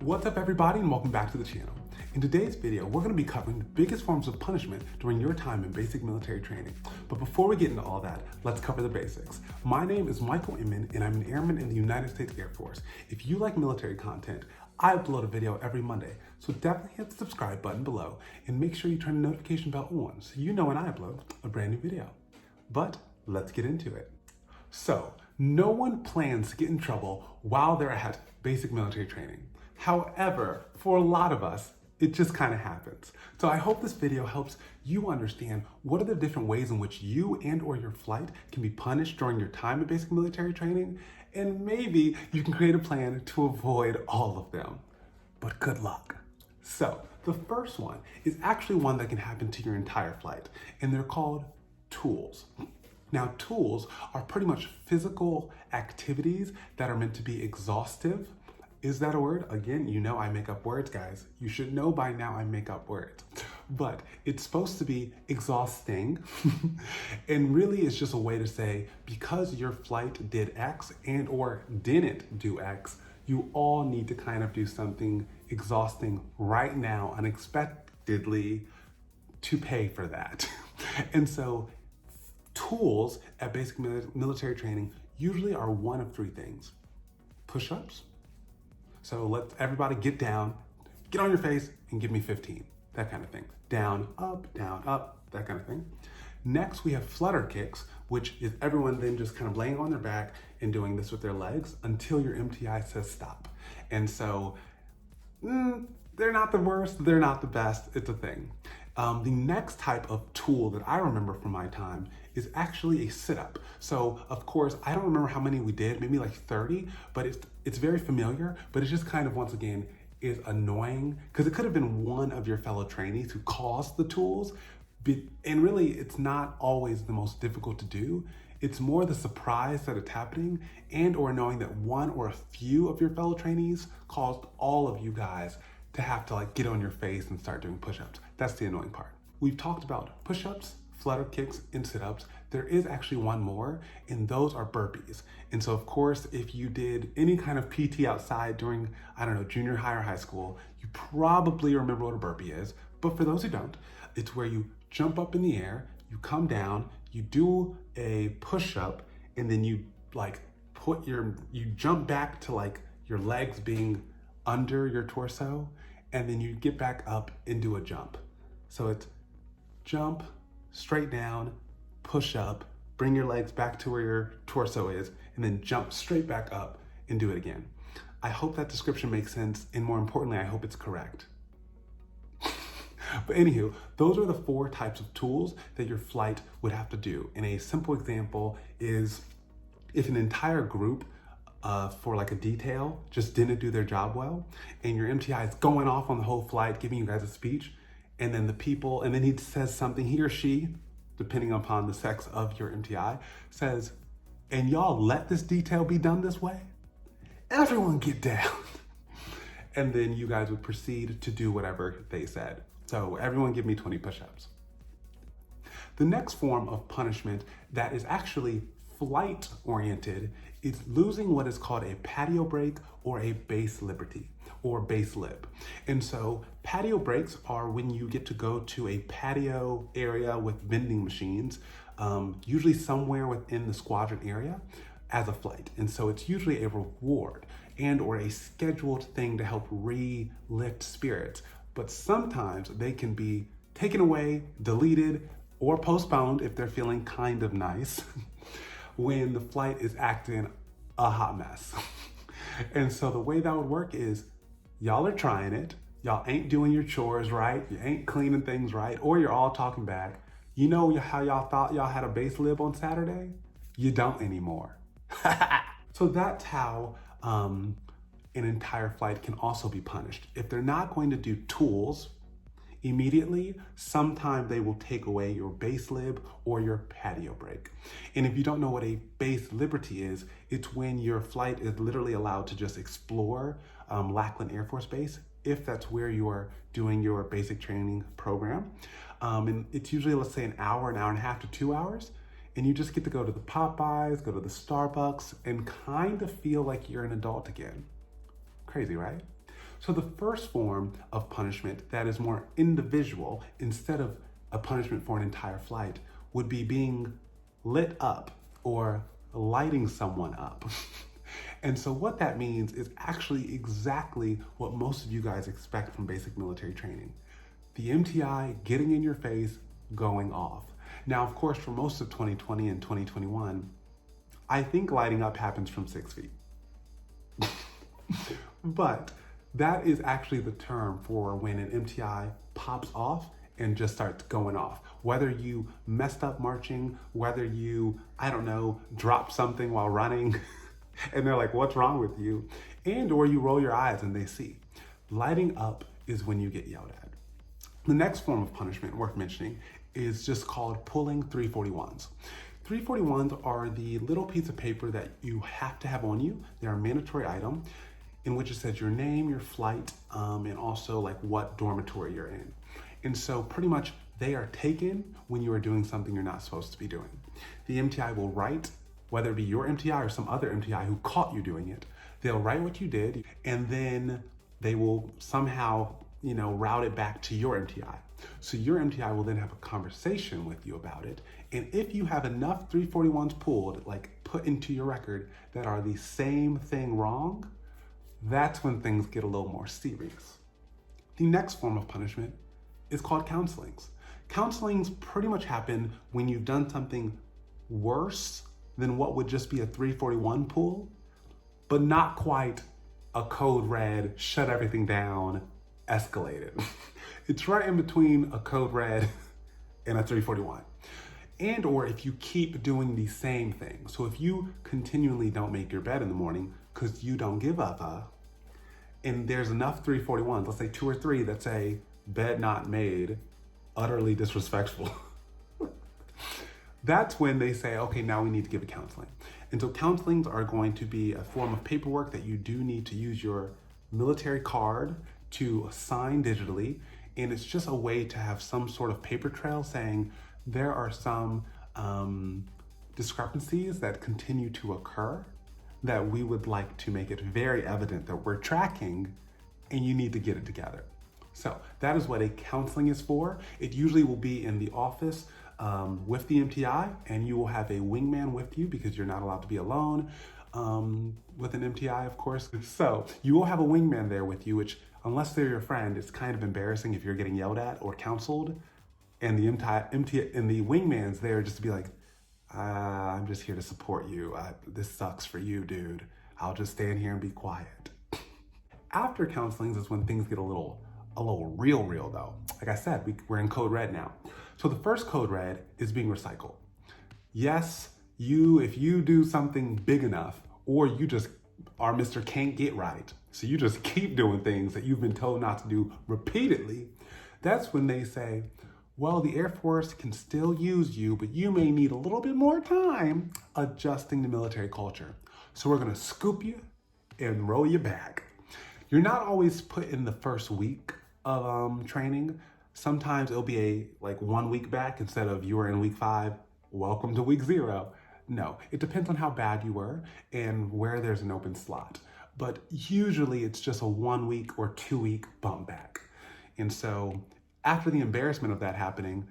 What's up everybody and welcome back to the channel. In today's video, we're going to be covering the biggest forms of punishment during your time in basic military training. But before we get into all that, let's cover the basics. My name is Michael Inman and I'm an airman in the United States Air Force. If you like military content, I upload a video every Monday, so definitely hit the subscribe button below and make sure you turn the notification bell on so you know when I upload a brand new video. But let's get into it. So, no one plans to get in trouble while they're at basic military training. However, for a lot of us, it just kind of happens. So I hope this video helps you understand what are the different ways in which you and or your flight can be punished during your time in basic military training, and maybe you can create a plan to avoid all of them. But good luck. So the first one is actually one that can happen to your entire flight, and they're called tools. Now, tools are pretty much physical activities that are meant to be exhaustive. Is that a word? Again, you know I make up words, guys. You should know by now I make up words. But it's supposed to be exhausting. And really it's just a way to say, because your flight did X and or didn't do X, you all need to kind of do something exhausting right now, unexpectedly, to pay for that. And so tools at basic military training usually are one of three things. Push-ups. So let everybody get down, get on your face and give me 15, that kind of thing. Down, up, that kind of thing. Next, we have flutter kicks, which is everyone then just kind of laying on their back and doing this with their legs until your MTI says stop. And so they're not the worst, they're not the best, it's a thing. The next type of tool that I remember from my time is actually a sit-up. So of course, I don't remember how many we did, maybe like 30, but it's very familiar, but it's just kind of, once again, is annoying because it could have been one of your fellow trainees who caused the tools, and really it's not always the most difficult to do. It's more the surprise that it's happening and or knowing that one or a few of your fellow trainees caused all of you guys to have to like get on your face and start doing push-ups. That's the annoying part. We've talked about push-ups, flutter kicks, and sit-ups. There is actually one more, and those are burpees. And so of course, if you did any kind of PT outside during, I don't know, junior high or high school, you probably remember what a burpee is. But for those who don't, it's where you jump up in the air, you come down, you do a push-up, and then you like you jump back to like your legs being under your torso, and then you get back up and do a jump. So it's jump, straight down, push up, bring your legs back to where your torso is, and then jump straight back up and do it again. I hope that description makes sense, and more importantly, I hope it's correct. But anywho, those are the 4 types of tools that your flight would have to do. And a simple example is if an entire group for like a detail just didn't do their job well, and your MTI is going off on the whole flight, giving you guys a speech, and then then he says something, he or she, depending upon the sex of your MTI, says, and y'all let this detail be done this way? Everyone get down. And then you guys would proceed to do whatever they said. So everyone give me 20 push-ups. The next form of punishment that is actually flight oriented is losing what is called a patio break or a base liberty or base lib. And so patio breaks are when you get to go to a patio area with vending machines, usually somewhere within the squadron area as a flight. And so it's usually a reward and or a scheduled thing to help re-lift spirits. But sometimes they can be taken away, deleted, or postponed if they're feeling kind of nice when the flight is acting a hot mess. And so the way that would work is y'all are trying it, y'all ain't doing your chores right, you ain't cleaning things right, or you're all talking back. You know how y'all thought y'all had a base lib on Saturday? You don't anymore. So that's how an entire flight can also be punished. If they're not going to do tools immediately, sometime they will take away your base lib or your patio break. And if you don't know what a base liberty is, it's when your flight is literally allowed to just explore Lackland Air Force Base, if that's where you are doing your basic training program. And it's usually, let's say, an hour and a half to 2 hours. And you just get to go to the Popeyes, go to the Starbucks, and kind of feel like you're an adult again. Crazy, right? So the first form of punishment that is more individual instead of a punishment for an entire flight would be being lit up or lighting someone up. And so what that means is actually exactly what most of you guys expect from basic military training. The MTI getting in your face, going off. Now, of course, for most of 2020 and 2021, I think lighting up happens from 6 feet. But that is actually the term for when an MTI pops off and just starts going off. Whether you messed up marching, whether you, I don't know, drop something while running, and they're like, what's wrong with you? And or you roll your eyes and they see. Lighting up is when you get yelled at. The next form of punishment worth mentioning is just called pulling 341s. 341s are the little piece of paper that you have to have on you. They're a mandatory item in which it says your name, your flight, and also like what dormitory you're in. And so pretty much they are taken when you are doing something you're not supposed to be doing. The MTI will write, whether it be your MTI or some other MTI who caught you doing it, they'll write what you did and then they will somehow, route it back to your MTI. So your MTI will then have a conversation with you about it. And if you have enough 341s pulled, like put into your record that are the same thing wrong, that's when things get a little more serious. The next form of punishment is called counselings. Counselings pretty much happen when you've done something worse than what would just be a 341 pull, but not quite a code red, shut everything down, escalated. It's right in between a code red and a 341. And or if you keep doing the same thing. So if you continually don't make your bed in the morning because you don't give up, and there's enough 341s, let's say 2 or 3 that say bed not made, utterly disrespectful. That's when they say, okay, now we need to give a counseling. And so counselings are going to be a form of paperwork that you do need to use your military card to sign digitally. And it's just a way to have some sort of paper trail saying there are some discrepancies that continue to occur that we would like to make it very evident that we're tracking and you need to get it together. So that is what a counseling is for. It usually will be in the office with the MTI, and you will have a wingman with you because you're not allowed to be alone with an MTI, of course. So you will have a wingman there with you, which unless they're your friend, it's kind of embarrassing if you're getting yelled at or counseled, and the wingman's there just to be like, I'm just here to support you. This sucks for you, dude. I'll just stand here and be quiet. After counselings is when things get a little real though. Like I said, we're in code red now. So the first code red is being recycled. Yes, if you do something big enough, or you just are Mr. Can't Get Right, so you just keep doing things that you've been told not to do repeatedly, that's when they say, well, the Air Force can still use you, but you may need a little bit more time adjusting to military culture. So we're gonna scoop you and roll you back. You're not always put in the first week of training. Sometimes it'll be like 1 week back instead of you were in week 5, welcome to week 0. No, it depends on how bad you were and where there's an open slot. But usually it's just a 1 week or 2 week bump back. And so after the embarrassment of that happening,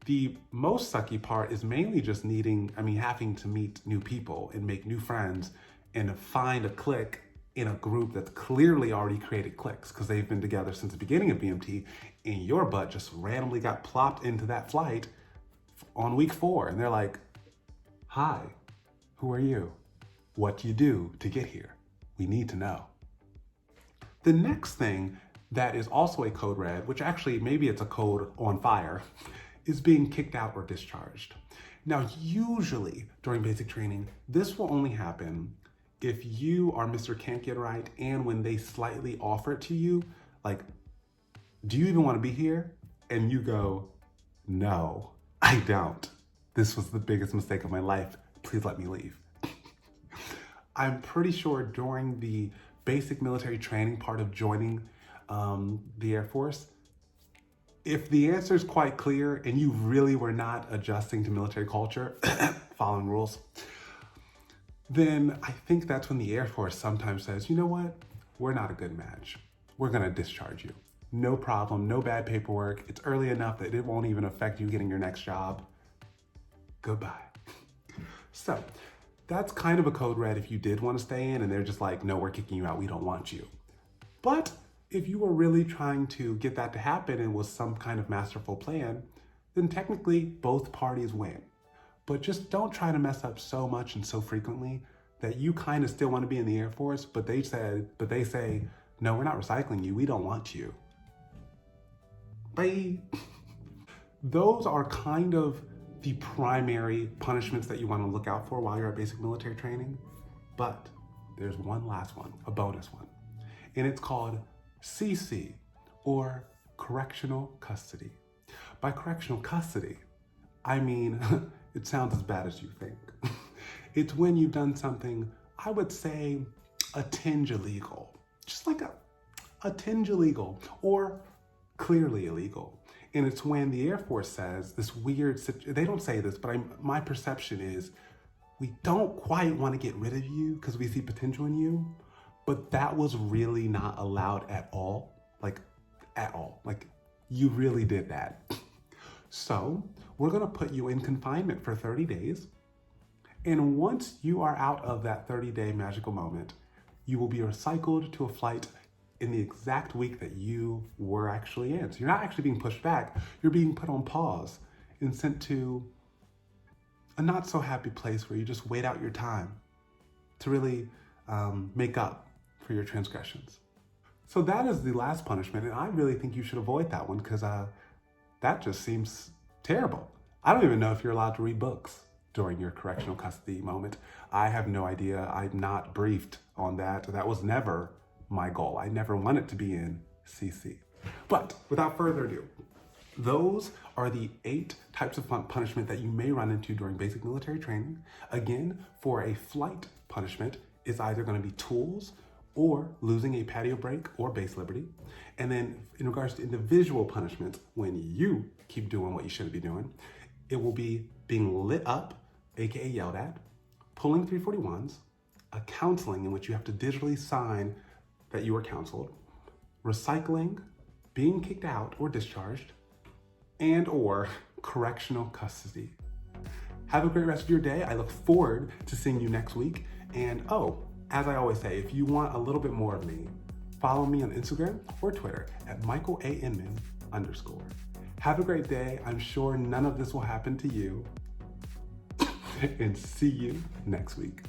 the most sucky part is mainly just having to meet new people and make new friends and find a clique in a group that's clearly already created cliques because they've been together since the beginning of BMT, and your butt just randomly got plopped into that flight on week 4. And they're like, hi, who are you? What do you do to get here? We need to know. The next thing that is also a code red, which actually maybe it's a code on fire, is being kicked out or discharged. Now, usually during basic training, this will only happen if you are Mr. Can't Get Right and when they slightly offer it to you, like, do you even want to be here? And you go, no, I don't. This was the biggest mistake of my life. Please let me leave. I'm pretty sure during the basic military training part of joining the Air Force, if the answer is quite clear and you really were not adjusting to military culture, following rules, then I think that's when the Air Force sometimes says, you know what? We're not a good match. we're gonna discharge you. No problem, no bad paperwork. It's early enough that it won't even affect you getting your next job. Goodbye. So that's kind of a code red if you did want to stay in and they're just like, no, we're kicking you out, we don't want you. But if you were really trying to get that to happen and was some kind of masterful plan, then technically both parties win. But just don't try to mess up so much and so frequently that you kind of still want to be in the Air Force, but they say, no, we're not recycling you, we don't want you. Bye. Those are kind of the primary punishments that you want to look out for while you're at basic military training. But there's one last one, a bonus one. And it's called CC, or correctional custody. By correctional custody, I mean, it sounds as bad as you think. It's when you've done something, I would say, a tinge illegal. Just like a tinge illegal, or clearly illegal. And it's when the Air Force says this weird, they don't say this, but my perception is, we don't quite want to get rid of you because we see potential in you, but that was really not allowed at all. Like, at all. Like, you really did that. So we're gonna put you in confinement for 30 days. And once you are out of that 30-day magical moment, you will be recycled to a flight in the exact week that you were actually in. So you're not actually being pushed back, you're being put on pause and sent to a not so happy place where you just wait out your time to really make up for your transgressions. So that is the last punishment, and I really think you should avoid that one because that just seems terrible. I don't even know if you're allowed to read books during your correctional custody moment. I have no idea. I'm not briefed on that. That was never my goal. I never wanted to be in CC. But without further ado, those are the 8 types of punishment that you may run into during basic military training. Again, for a flight punishment, it's either going to be tools or losing a patio break or base liberty. And then in regards to individual punishments, when you keep doing what you shouldn't be doing, it will be being lit up, aka yelled at, pulling 341s, a counseling in which you have to digitally sign that you were counseled, recycling, being kicked out or discharged, and or correctional custody. Have a great rest of your day. I look forward to seeing you next week. And as I always say, if you want a little bit more of me, follow me on Instagram or Twitter at @MichaelAinman_. Have a great day. I'm sure none of this will happen to you. And see you next week.